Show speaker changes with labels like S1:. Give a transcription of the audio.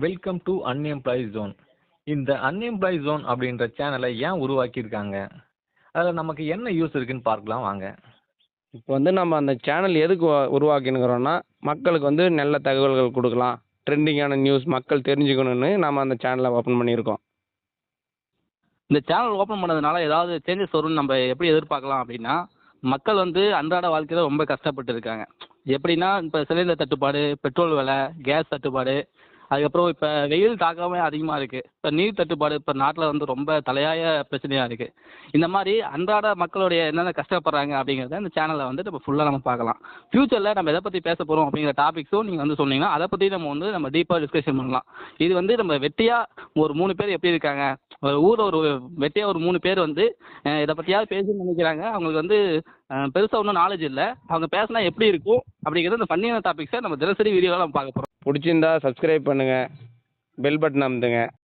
S1: Welcome to அன்எம்ப்ளாய் zone. இந்த அன்எம்ப்ளாய் zone அப்படின்ற சேனலை ஏன் உருவாக்கியிருக்காங்க, அதில் நமக்கு என்ன யூஸ் இருக்குன்னு பார்க்கலாம் வாங்க.
S2: இப்போ நம்ம அந்த சேனல் எதுக்கு உருவாக்கினுக்கிறோன்னா, மக்களுக்கு நல்ல தகவல்கள் கொடுக்கலாம், ட்ரெண்டிங்கான நியூஸ் மக்கள் தெரிஞ்சுக்கணும்னு நம்ம அந்த சேனலை ஓப்பன் பண்ணியிருக்கோம்.
S3: இந்த சேனல் ஓப்பன் பண்ணதுனால ஏதாவது சேஞ்சஸ் வரும்னு நம்ம எப்படி எதிர்பார்க்கலாம் அப்படின்னா, மக்கள் அன்றாட வாழ்க்கையில் ரொம்ப கஷ்டப்பட்டு இருக்காங்க. எப்படின்னா இப்போ சிலிண்டர் தட்டுப்பாடு, பெட்ரோல் விலை, கேஸ் தட்டுப்பாடு, அதுக்கப்புறம் இப்போ வெயில் தாக்கமே அதிகமாக இருக்குது. இப்போ நீர் தட்டுப்பாடு இப்போ நாட்டில் ரொம்ப தலையாய பிரச்சனையாக இருக்குது. இந்த மாதிரி அன்றாட மக்களுடைய என்னென்ன கஷ்டப்படுறாங்க அப்படிங்கிறத இந்த சேனலில் நம்ம ஃபுல்லாக நம்ம பார்க்கலாம். ஃப்யூச்சரில் நம்ம எதை பற்றி பேச போகிறோம் அப்படிங்கிற டாபிக்ஸும் நீங்கள் சொன்னீங்கன்னா அதை பற்றி நம்ம டீப்பாக டிஸ்கஷன் பண்ணலாம். இது நம்ம வெட்டியாக ஒரு 3 பேர் எப்படி இருக்காங்க, ஒரு ஊரில் ஒரு வெட்டியாக ஒரு 3 பேர் இதை பற்றியாவது பேசணும்னு நினைக்கிறாங்க. அவங்களுக்கு பெருசாக ஒன்றும் நாலேஜ் இல்லை. அவங்க பேசினா எப்படி இருக்கும் அப்படிங்கிறது இந்த ஃபன்னியான டாபிக்ஸை நம்ம தினசரி வீடியோவில் நம்ம பார்க்க போகிறோம்.
S2: பிடிச்சிருந்தா சப்ஸ்கிரைப் பண்ணுங்கள், பெல் பட்டன் அமுத்துங்க.